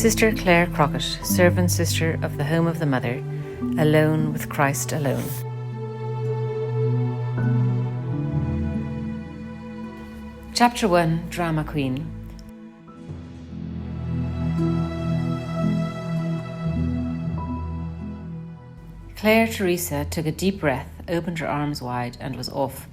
Sister Clare Crockett, servant sister of the Home of the Mother, alone with Christ alone. Chapter 1, Drama Queen. Clare Teresa took a deep breath, opened her arms wide, and was off.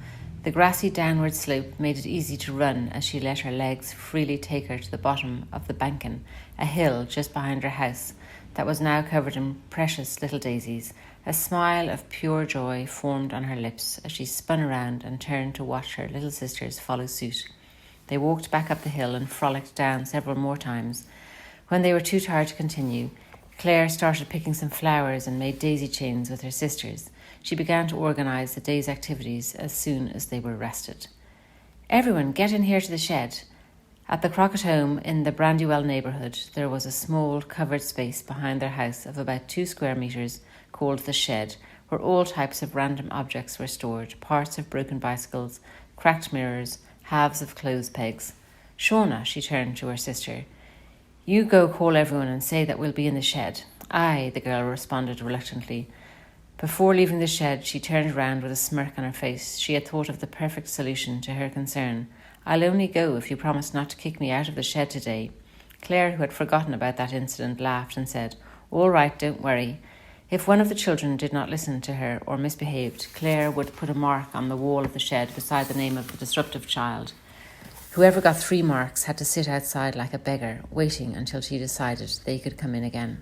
The grassy downward slope made it easy to run as she let her legs freely take her to the bottom of the bankin, a hill just behind her house that was now covered in precious little daisies. A smile of pure joy formed on her lips as she spun around and turned to watch her little sisters follow suit. They walked back up the hill and frolicked down several more times. When they were too tired to continue, Clare started picking some flowers and made daisy chains with her sisters. She began to organise the day's activities as soon as they were rested. "Everyone, get in here to the shed." At the Crockett home in the Brandywell neighbourhood, there was a small covered space behind their house of about 2 square metres called the shed, where all types of random objects were stored, parts of broken bicycles, cracked mirrors, halves of clothes pegs. "Shauna," she turned to her sister, "you go call everyone and say that we'll be in the shed." "Aye," the girl responded reluctantly. Before leaving the shed, she turned round with a smirk on her face. She had thought of the perfect solution to her concern. "I'll only go if you promise not to kick me out of the shed today." Clare, who had forgotten about that incident, laughed and said, "All right, don't worry." If one of the children did not listen to her or misbehaved, Clare would put a mark on the wall of the shed beside the name of the disruptive child. Whoever got 3 marks had to sit outside like a beggar, waiting until she decided they could come in again.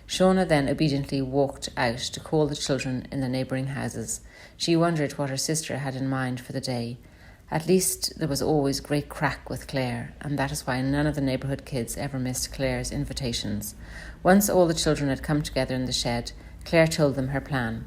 Shauna then obediently walked out to call the children in the neighbouring houses. She wondered what her sister had in mind for the day. At least there was always great crack with Clare, and that is why none of the neighbourhood kids ever missed Clare's invitations. Once all the children had come together in the shed, Clare told them her plan.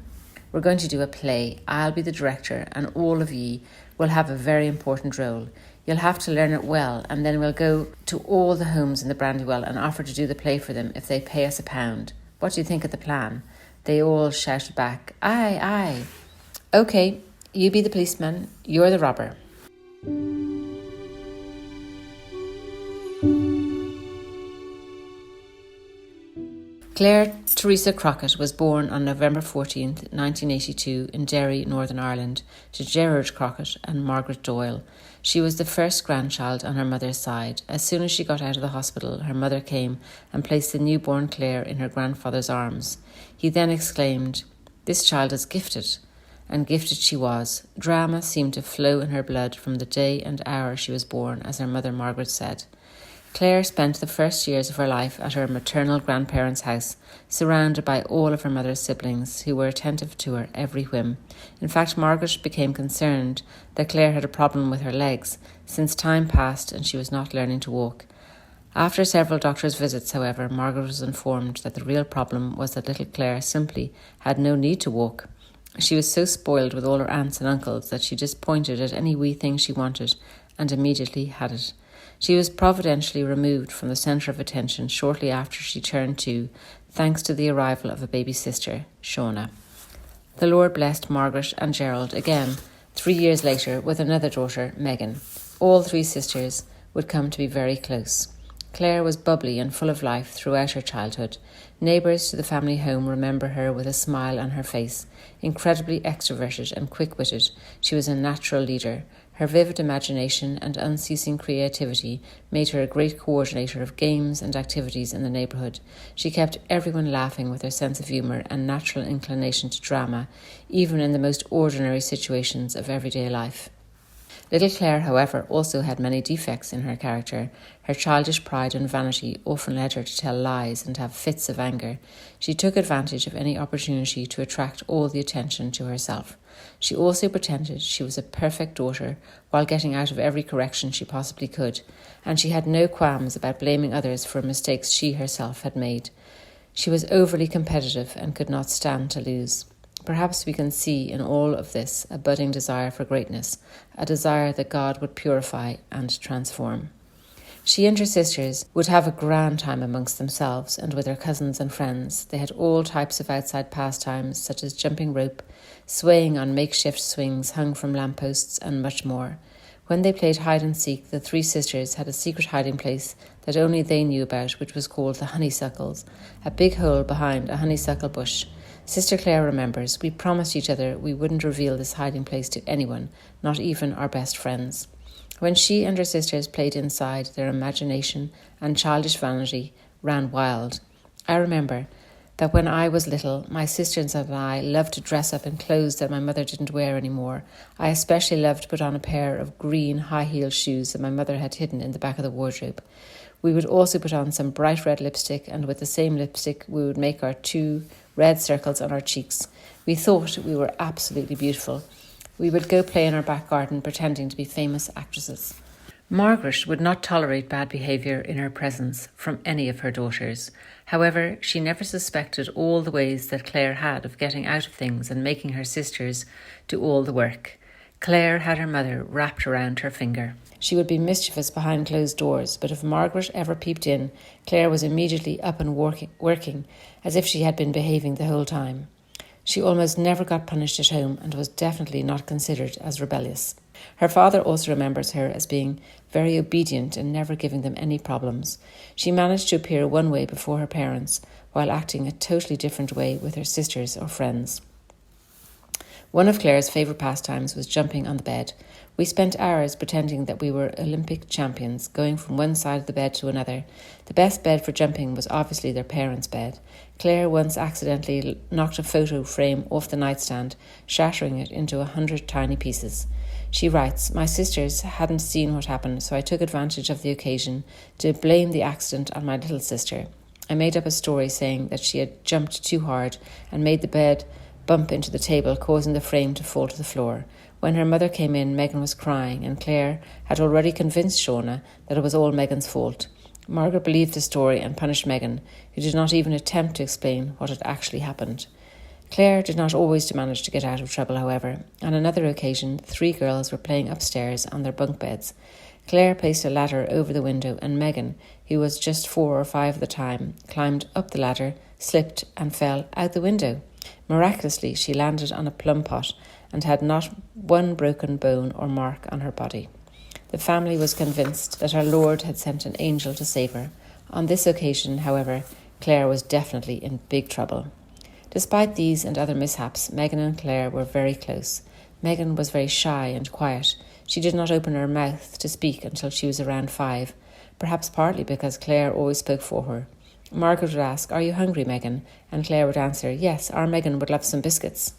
"We're going to do a play. I'll be the director, and all of ye will have a very important role. You'll have to learn it well, and then we'll go to all the homes in the Brandywell and offer to do the play for them if they pay us £1. What do you think of the plan?" They all shouted back, "Aye, aye." "OK, you be the policeman, you're the robber." Clare Teresa Crockett was born on November 14th, 1982 in Derry, Northern Ireland, to Gerard Crockett and Margaret Doyle. She was the first grandchild on her mother's side. As soon as she got out of the hospital, her mother came and placed the newborn Clare in her grandfather's arms. He then exclaimed, "This child is gifted." And gifted she was. Drama seemed to flow in her blood from the day and hour she was born, as her mother Margaret said. Clare spent the first years of her life at her maternal grandparents' house, surrounded by all of her mother's siblings, who were attentive to her every whim. In fact, Margaret became concerned that Clare had a problem with her legs, since time passed and she was not learning to walk. After several doctor's visits, however, Margaret was informed that the real problem was that little Clare simply had no need to walk. She was so spoiled with all her aunts and uncles that she just pointed at any wee thing she wanted and immediately had it. She was providentially removed from the centre of attention shortly after she turned 2, thanks to the arrival of a baby sister, Shauna. The Lord blessed Margaret and Gerald again 3 years later with another daughter, Megan. All 3 sisters would come to be very close. Clare was bubbly and full of life throughout her childhood. Neighbours to the family home remember her with a smile on her face. Incredibly extroverted and quick-witted, she was a natural leader. Her vivid imagination and unceasing creativity made her a great coordinator of games and activities in the neighbourhood. She kept everyone laughing with her sense of humour and natural inclination to drama, even in the most ordinary situations of everyday life. Little Clare, however, also had many defects in her character. Her childish pride and vanity often led her to tell lies and have fits of anger. She took advantage of any opportunity to attract all the attention to herself. She also pretended she was a perfect daughter while getting out of every correction she possibly could, and she had no qualms about blaming others for mistakes she herself had made. She was overly competitive and could not stand to lose. Perhaps we can see in all of this a budding desire for greatness, a desire that God would purify and transform. She and her sisters would have a grand time amongst themselves and with their cousins and friends. They had all types of outside pastimes, such as jumping rope, swaying on makeshift swings hung from lampposts, and much more. When they played hide and seek, the three sisters had a secret hiding place that only they knew about, which was called the honeysuckles, a big hole behind a honeysuckle bush. Sister Clare remembers, we promised each other we wouldn't reveal this hiding place to anyone, not even our best friends. When she and her sisters played inside, their imagination and childish vanity ran wild. I remember that when I was little, my sisters and I loved to dress up in clothes that my mother didn't wear anymore. I especially loved to put on a pair of green high-heeled shoes that my mother had hidden in the back of the wardrobe. We would also put on some bright red lipstick, and with the same lipstick we would make our 2 red circles on our cheeks. We thought we were absolutely beautiful. We would go play in our back garden pretending to be famous actresses. Margaret would not tolerate bad behaviour in her presence from any of her daughters. However, she never suspected all the ways that Clare had of getting out of things and making her sisters do all the work. Clare had her mother wrapped around her finger. She would be mischievous behind closed doors, but if Margaret ever peeped in, Clare was immediately up and working as if she had been behaving the whole time. She almost never got punished at home and was definitely not considered as rebellious. Her father also remembers her as being very obedient and never giving them any problems. She managed to appear one way before her parents, while acting a totally different way with her sisters or friends. One of Clare's favourite pastimes was jumping on the bed. We spent hours pretending that we were Olympic champions, going from one side of the bed to another. The best bed for jumping was obviously their parents' bed. Clare once accidentally knocked a photo frame off the nightstand, shattering it into 100 tiny pieces. She writes, my sisters hadn't seen what happened, so I took advantage of the occasion to blame the accident on my little sister. I made up a story saying that she had jumped too hard and made the bed bump into the table, causing the frame to fall to the floor. When her mother came in, Megan was crying, and Clare had already convinced Shauna that it was all Megan's fault. Margaret believed the story and punished Megan, who did not even attempt to explain what had actually happened. Clare did not always manage to get out of trouble, however. On another occasion, 3 girls were playing upstairs on their bunk beds. Clare placed a ladder over the window, and Megan, who was just 4 or 5 at the time, climbed up the ladder, slipped, and fell out the window. Miraculously, she landed on a plum pot and had not one broken bone or mark on her body. The family was convinced that our Lord had sent an angel to save her. On this occasion, however, Clare was definitely in big trouble. Despite these and other mishaps, Megan and Clare were very close. Megan was very shy and quiet. She did not open her mouth to speak until she was around 5, perhaps partly because Clare always spoke for her. Margaret would ask, "Are you hungry, Megan?" And Clare would answer, "Yes, our Megan would love some biscuits."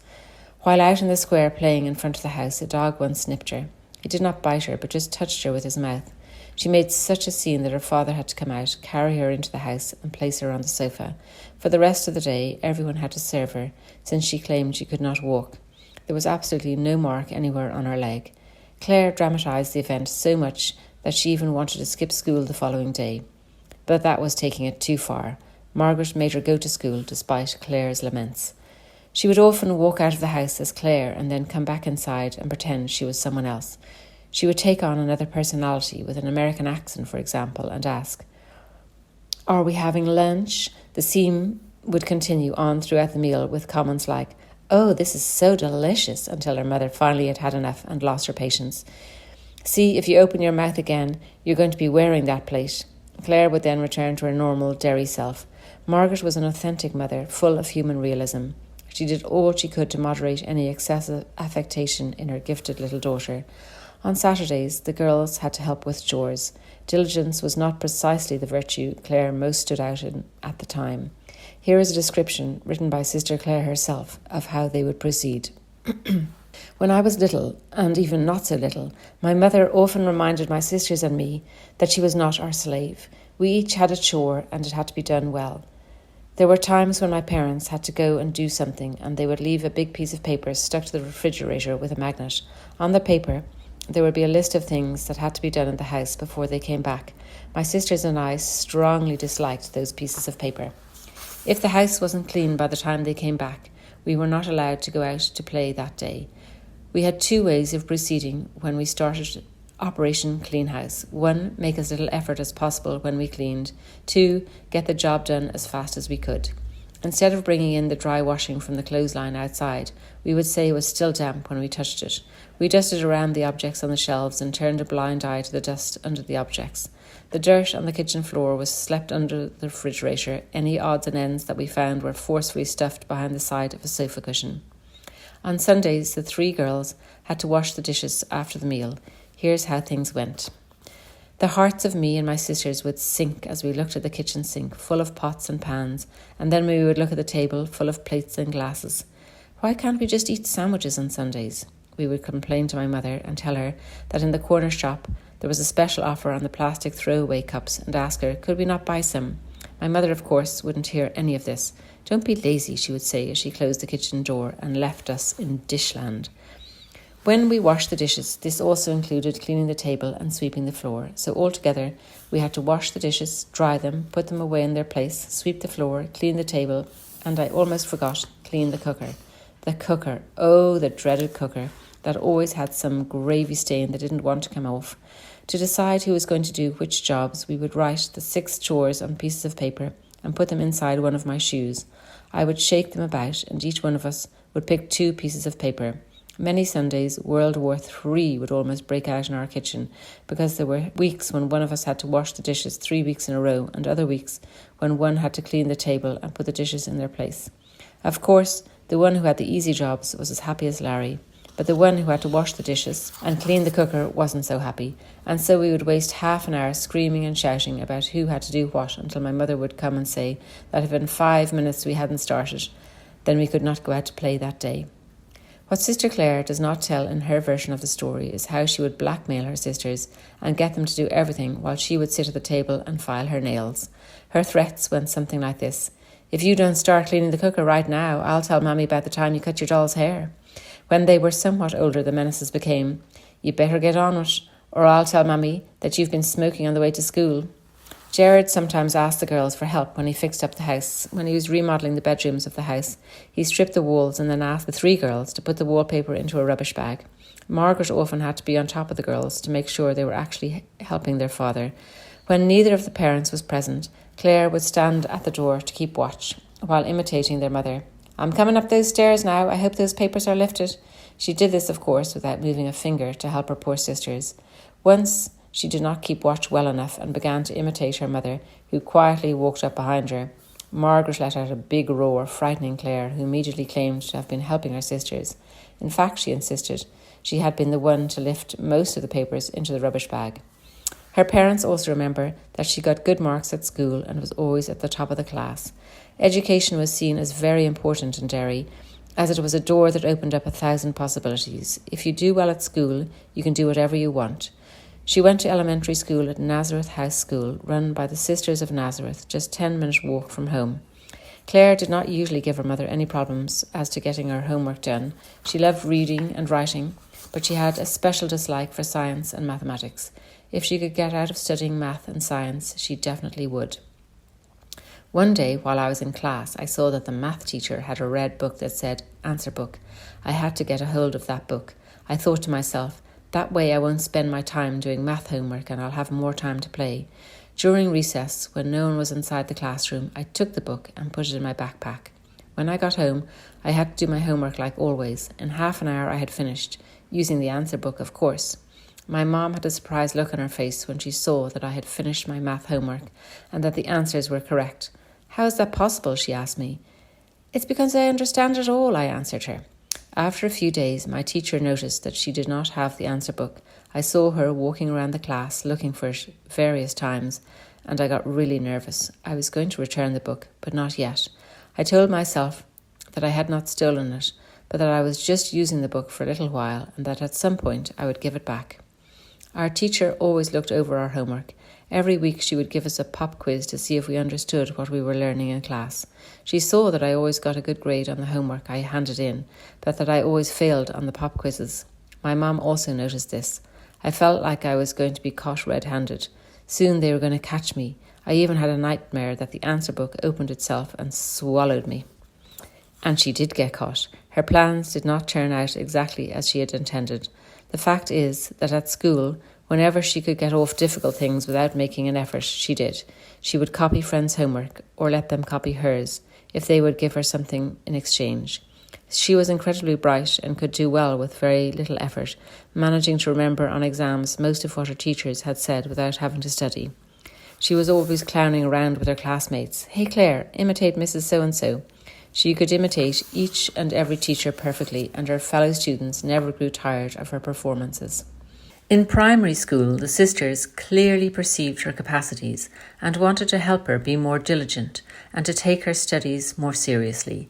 While out in the square playing in front of the house, a dog once snipped her. He did not bite her, but just touched her with his mouth. She made such a scene that her father had to come out, carry her into the house and place her on the sofa. For the rest of the day, everyone had to serve her, since she claimed she could not walk. There was absolutely no mark anywhere on her leg. Clare dramatised the event so much that she even wanted to skip school the following day. But that was taking it too far. Margaret made her go to school despite Clare's laments. She would often walk out of the house as Clare and then come back inside and pretend she was someone else. She would take on another personality with an American accent, for example, and ask, "Are we having lunch?" The scene would continue on throughout the meal with comments like, "Oh, this is so delicious," until her mother finally had had enough and lost her patience. "See, if you open your mouth again, you're going to be wearing that plate." Clare would then return to her normal dairy self. Margaret was an authentic mother, full of human realism. She did all she could to moderate any excessive affectation in her gifted little daughter. On Saturdays, the girls had to help with chores. Diligence was not precisely the virtue Clare most stood out in at the time. Here is a description, written by Sister Clare herself, of how they would proceed. "When I was little, and even not so little, my mother often reminded my sisters and me that she was not our slave. We each had a chore, and it had to be done well. There were times when my parents had to go and do something, and they would leave a big piece of paper stuck to the refrigerator with a magnet. On the paper, there would be a list of things that had to be done in the house before they came back. My sisters and I strongly disliked those pieces of paper. If the house wasn't clean by the time they came back, we were not allowed to go out to play that day. We had 2 ways of proceeding when we started Operation Clean House. 1, make as little effort as possible when we cleaned. 2, get the job done as fast as we could. Instead of bringing in the dry washing from the clothesline outside, we would say it was still damp when we touched it. We dusted around the objects on the shelves and turned a blind eye to the dust under the objects. The dirt on the kitchen floor was swept under the refrigerator. Any odds and ends that we found were forcefully stuffed behind the side of a sofa cushion. On Sundays, the 3 girls had to wash the dishes after the meal. Here's how things went. The hearts of me and my sisters would sink as we looked at the kitchen sink, full of pots and pans, and then we would look at the table, full of plates and glasses. Why can't we just eat sandwiches on Sundays? We would complain to my mother and tell her that in the corner shop there was a special offer on the plastic throwaway cups and ask her, could we not buy some? My mother, of course, wouldn't hear any of this. Don't be lazy, she would say as she closed the kitchen door and left us in dishland. When we washed the dishes, this also included cleaning the table and sweeping the floor. So altogether, we had to wash the dishes, dry them, put them away in their place, sweep the floor, clean the table, and I almost forgot, clean the cooker. The cooker, oh, the dreaded cooker, that always had some gravy stain that didn't want to come off. To decide who was going to do which jobs, we would write the 6 chores on pieces of paper and put them inside one of my shoes. I would shake them about, and each one of us would pick 2 pieces of paper. Many Sundays, World War III would almost break out in our kitchen because there were weeks when one of us had to wash the dishes 3 weeks in a row and other weeks when one had to clean the table and put the dishes in their place. Of course, the one who had the easy jobs was as happy as Larry, but the one who had to wash the dishes and clean the cooker wasn't so happy, and so we would waste half an hour screaming and shouting about who had to do what until my mother would come and say that if in 5 minutes we hadn't started, then we could not go out to play that day. What Sister Clare does not tell in her version of the story is how she would blackmail her sisters and get them to do everything while she would sit at the table and file her nails. Her threats went something like this. If you don't start cleaning the cooker right now, I'll tell Mammy about the time you cut your doll's hair. When they were somewhat older, the menaces became, you better get on it, or I'll tell Mammy that you've been smoking on the way to school. Gerard sometimes asked the girls for help when he fixed up the house. When he was remodelling the bedrooms of the house, he stripped the walls and then asked the 3 girls to put the wallpaper into a rubbish bag. Margaret often had to be on top of the girls to make sure they were actually helping their father. When neither of the parents was present, Claire would stand at the door to keep watch, while imitating their mother. I'm coming up those stairs now. I hope those papers are lifted. She did this, of course, without moving a finger to help her poor sisters. Once, she did not keep watch well enough and began to imitate her mother, who quietly walked up behind her. Margaret let out a big roar, frightening Claire, who immediately claimed to have been helping her sisters. In fact, she insisted, she had been the one to lift most of the papers into the rubbish bag. Her parents also remember that she got good marks at school and was always at the top of the class. Education was seen as very important in Derry, as it was a door that opened up 1,000 possibilities. If you do well at school, you can do whatever you want. She went to elementary school at Nazareth House School, run by the Sisters of Nazareth, just 10-minute walk from home. Claire did not usually give her mother any problems as to getting her homework done. She loved reading and writing, but she had a special dislike for science and mathematics. If she could get out of studying math and science, she definitely would. One day, while I was in class, I saw that the math teacher had a red book that said, Answer Book. I had to get a hold of that book. I thought to myself, that way I won't spend my time doing math homework and I'll have more time to play. During recess, when no one was inside the classroom, I took the book and put it in my backpack. When I got home, I had to do my homework like always. In half an hour I had finished, using the answer book, of course. My mom had a surprised look on her face when she saw that I had finished my math homework and that the answers were correct. How is that possible, she asked me. It's because I understand it all, I answered her. After a few days, my teacher noticed that she did not have the answer book. I saw her walking around the class looking for it various times, and I got really nervous. I was going to return the book, but not yet. I told myself that I had not stolen it, but that I was just using the book for a little while, and that at some point I would give it back. Our teacher always looked over our homework. Every week she would give us a pop quiz to see if we understood what we were learning in class. She saw that I always got a good grade on the homework I handed in, but that I always failed on the pop quizzes. My mum also noticed this. I felt like I was going to be caught red-handed. Soon they were going to catch me. I even had a nightmare that the answer book opened itself and swallowed me. And she did get caught. Her plans did not turn out exactly as she had intended. The fact is that at school, whenever she could get off difficult things without making an effort, she did. She would copy friends' homework or let them copy hers if they would give her something in exchange. She was incredibly bright and could do well with very little effort, managing to remember on exams most of what her teachers had said without having to study. She was always clowning around with her classmates. "Hey Claire, imitate Mrs. So-and-so." She could imitate each and every teacher perfectly, and her fellow students never grew tired of her performances. In primary school, the sisters clearly perceived her capacities and wanted to help her be more diligent and to take her studies more seriously.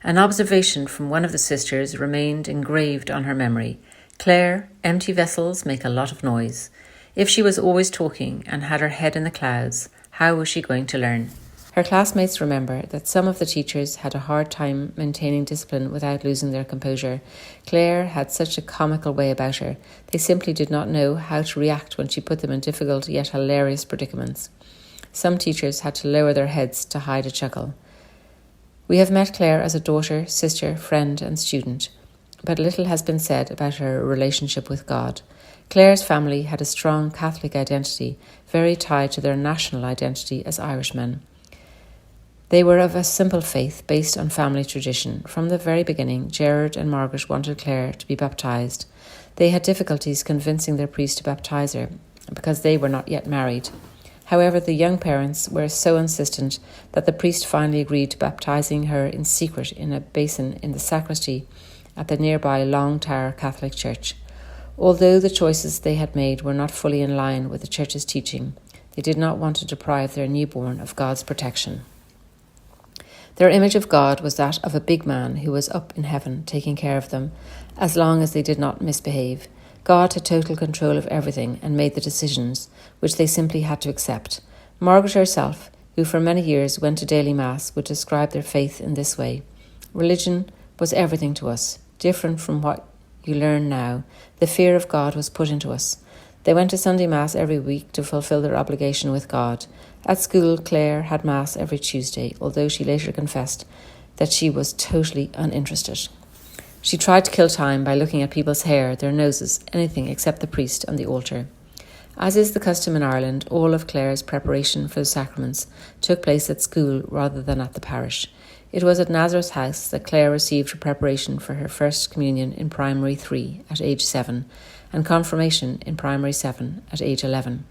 An observation from one of the sisters remained engraved on her memory. "Claire, empty vessels make a lot of noise." If she was always talking and had her head in the clouds, how was she going to learn? Her classmates remember that some of the teachers had a hard time maintaining discipline without losing their composure. Claire had such a comical way about her. They simply did not know how to react when she put them in difficult yet hilarious predicaments. Some teachers had to lower their heads to hide a chuckle. We have met Claire as a daughter, sister, friend and student, but little has been said about her relationship with God. Claire's family had a strong Catholic identity, very tied to their national identity as Irishmen. They were of a simple faith based on family tradition. From the very beginning, Gerard and Margaret wanted Claire to be baptised. They had difficulties convincing their priest to baptise her because they were not yet married. However, the young parents were so insistent that the priest finally agreed to baptising her in secret in a basin in the sacristy at the nearby Long Tower Catholic Church. Although the choices they had made were not fully in line with the Church's teaching, they did not want to deprive their newborn of God's protection. Their image of God was that of a big man who was up in heaven taking care of them, as long as they did not misbehave. God had total control of everything and made the decisions, which they simply had to accept. Margaret herself, who for many years went to daily mass, would describe their faith in this way. "Religion was everything to us, different from what you learn now. The fear of God was put into us." They went to Sunday Mass every week to fulfill their obligation with God. At school, Claire had Mass every Tuesday, although she later confessed that she was totally uninterested. She tried to kill time by looking at people's hair, their noses, anything except the priest and the altar. As is the custom in Ireland, all of Claire's preparation for the sacraments took place at school rather than at the parish. It was at Nazareth House that Claire received her preparation for her first communion in primary 3 at age 7 and confirmation in primary 7 at age 11.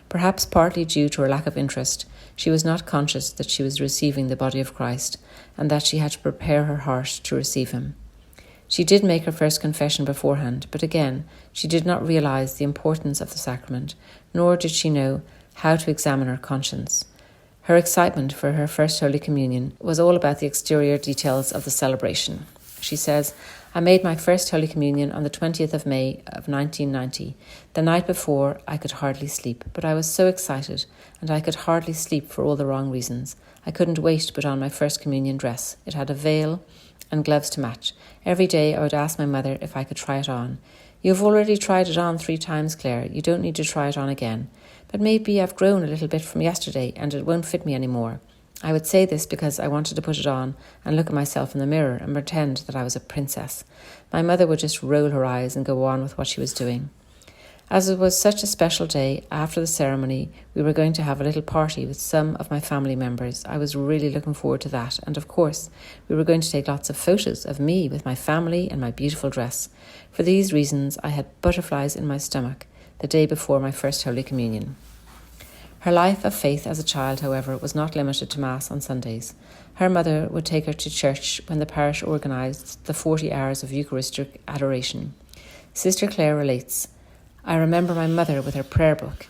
Perhaps partly due to her lack of interest, she was not conscious that she was receiving the body of Christ and that she had to prepare her heart to receive him. She did make her first confession beforehand, but again, she did not realise the importance of the sacrament, nor did she know how to examine her conscience. Her excitement for her first Holy Communion was all about the exterior details of the celebration. She says, "I made my first Holy Communion on the 20th of May of 1990. The night before, I could hardly sleep, but I was so excited, and I could hardly sleep for all the wrong reasons. I couldn't wait to put on my first communion dress. It had a veil and gloves to match. Every day I would ask my mother if I could try it on. 'You've already tried it on 3 times, Claire. You don't need to try it on again. But maybe I've grown a little bit from yesterday and it won't fit me anymore.' I would say this because I wanted to put it on and look at myself in the mirror and pretend that I was a princess. My mother would just roll her eyes and go on with what she was doing. As it was such a special day, after the ceremony, we were going to have a little party with some of my family members. I was really looking forward to that. And of course, we were going to take lots of photos of me with my family and my beautiful dress. For these reasons, I had butterflies in my stomach the day before my first Holy Communion." Her life of faith as a child, however, was not limited to Mass on Sundays. Her mother would take her to church when the parish organised the 40 hours of Eucharistic adoration. Sister Claire relates, "I remember my mother with her prayer book,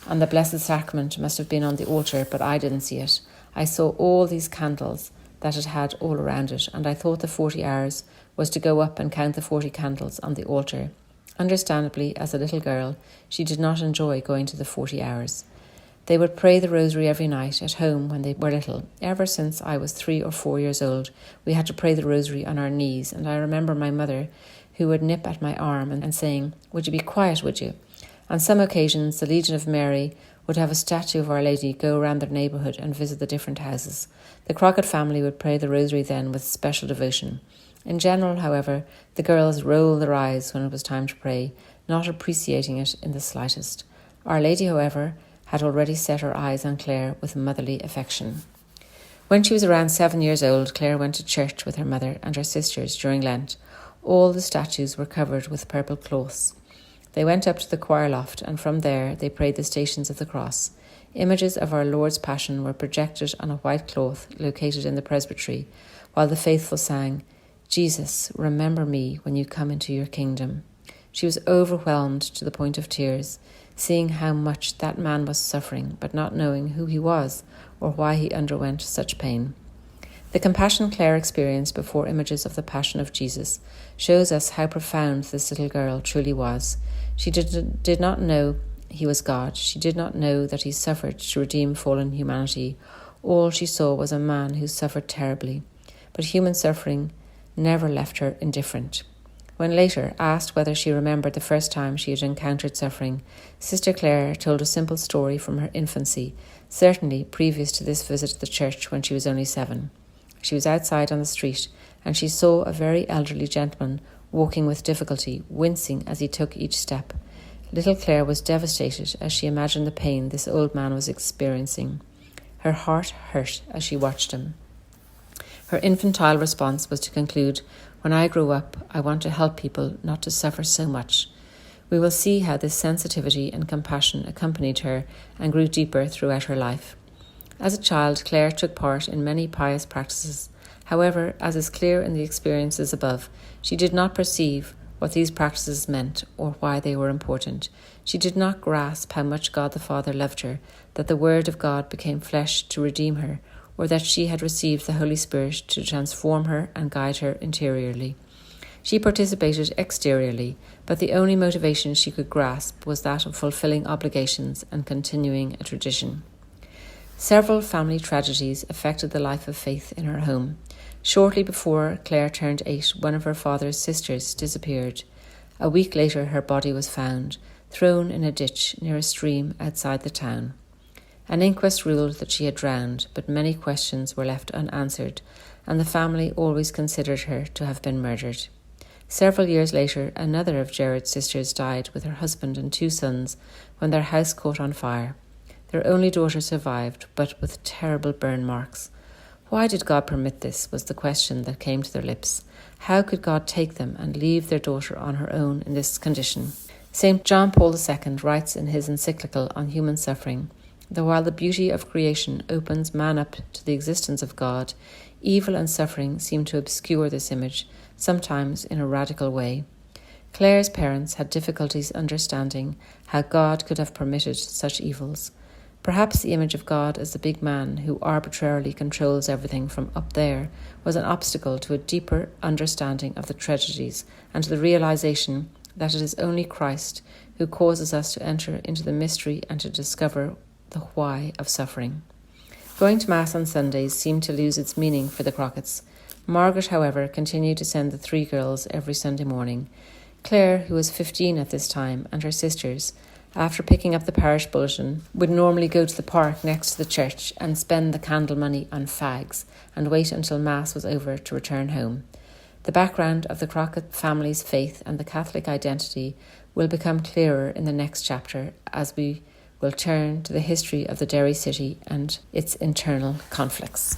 and the Blessed Sacrament must have been on the altar, but I didn't see it. I saw all these candles that it had all around it, and I thought the 40 hours was to go up and count the 40 candles on the altar. Understandably, as a little girl, she did not enjoy going to the 40 hours. They would pray the rosary every night at home when they were little. Ever since I was 3 or 4 years old, we had to pray the rosary on our knees, and I remember my mother, who would nip at my arm and saying, 'Would you be quiet, would you?' On some occasions, the Legion of Mary would have a statue of Our Lady go around their neighbourhood and visit the different houses. The Crockett family would pray the rosary then with special devotion. In general, however, the girls rolled their eyes when it was time to pray, not appreciating it in the slightest. Our Lady, however, had already set her eyes on Claire with motherly affection. When she was around 7 years old, Clare went to church with her mother and her sisters during Lent. All the statues were covered with purple cloths. They went up to the choir loft, and from there they prayed the Stations of the Cross. Images of our Lord's Passion were projected on a white cloth located in the presbytery, while the faithful sang, "Jesus, remember me when you come into your kingdom." She was overwhelmed to the point of tears, seeing how much that man was suffering, but not knowing who he was or why he underwent such pain. The compassion Clare experienced before images of the Passion of Jesus shows us how profound this little girl truly was. She did not know he was God. She did not know that he suffered to redeem fallen humanity. All she saw was a man who suffered terribly. But human suffering never left her indifferent. When later asked whether she remembered the first time she had encountered suffering, Sister Clare told a simple story from her infancy, certainly previous to this visit to the church when she was only 7. She was outside on the street, and she saw a very elderly gentleman walking with difficulty, wincing as he took each step. Little Clare was devastated as she imagined the pain this old man was experiencing. Her heart hurt as she watched him. Her infantile response was to conclude, "When I grow up, I want to help people not to suffer so much." We will see how this sensitivity and compassion accompanied her and grew deeper throughout her life. As a child, Clare took part in many pious practices. However, as is clear in the experiences above, she did not perceive what these practices meant or why they were important. She did not grasp how much God the Father loved her, that the Word of God became flesh to redeem her, or that she had received the Holy Spirit to transform her and guide her interiorly. She participated exteriorly, but the only motivation she could grasp was that of fulfilling obligations and continuing a tradition. Several family tragedies affected the life of faith in her home. Shortly before Clare turned 8, one of her father's sisters disappeared. A week later, her body was found, thrown in a ditch near a stream outside the town. An inquest ruled that she had drowned, but many questions were left unanswered, and the family always considered her to have been murdered. Several years later, another of Gerard's sisters died with her husband and 2 sons when their house caught on fire. Their only daughter survived, but with terrible burn marks. Why did God permit this, was the question that came to their lips. How could God take them and leave their daughter on her own in this condition? St. John Paul II writes in his encyclical on human suffering, that while the beauty of creation opens man up to the existence of God, evil and suffering seem to obscure this image, sometimes in a radical way. Clare's parents had difficulties understanding how God could have permitted such evils. Perhaps the image of God as the big man who arbitrarily controls everything from up there was an obstacle to a deeper understanding of the tragedies and to the realization that it is only Christ who causes us to enter into the mystery and to discover the why of suffering. Going to Mass on Sundays seemed to lose its meaning for the Crocketts. Margaret, however, continued to send the 3 girls every Sunday morning. Clare, who was 15 at this time, and her sisters, after picking up the parish bulletin, would normally go to the park next to the church and spend the candle money on fags and wait until Mass was over to return home. The background of the Crockett family's faith and the Catholic identity will become clearer in the next chapter as we will turn to the history of the Derry city and its internal conflicts.